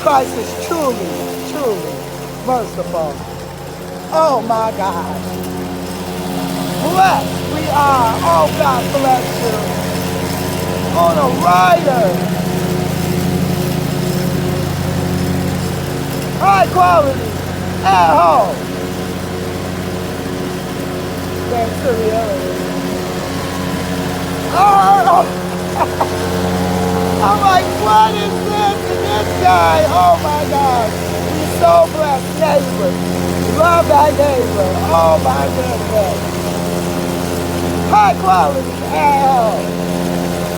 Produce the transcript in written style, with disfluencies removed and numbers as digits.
Christ is truly, truly merciful. Oh my God. Blessed we are. Oh God bless you. On a rider. High quality. At home. That's the reality. Oh, I'm like, what is this? And this guy, oh my God. He's so blessed. Neighbor. Love thy neighbor. Oh my goodness. High quality at home.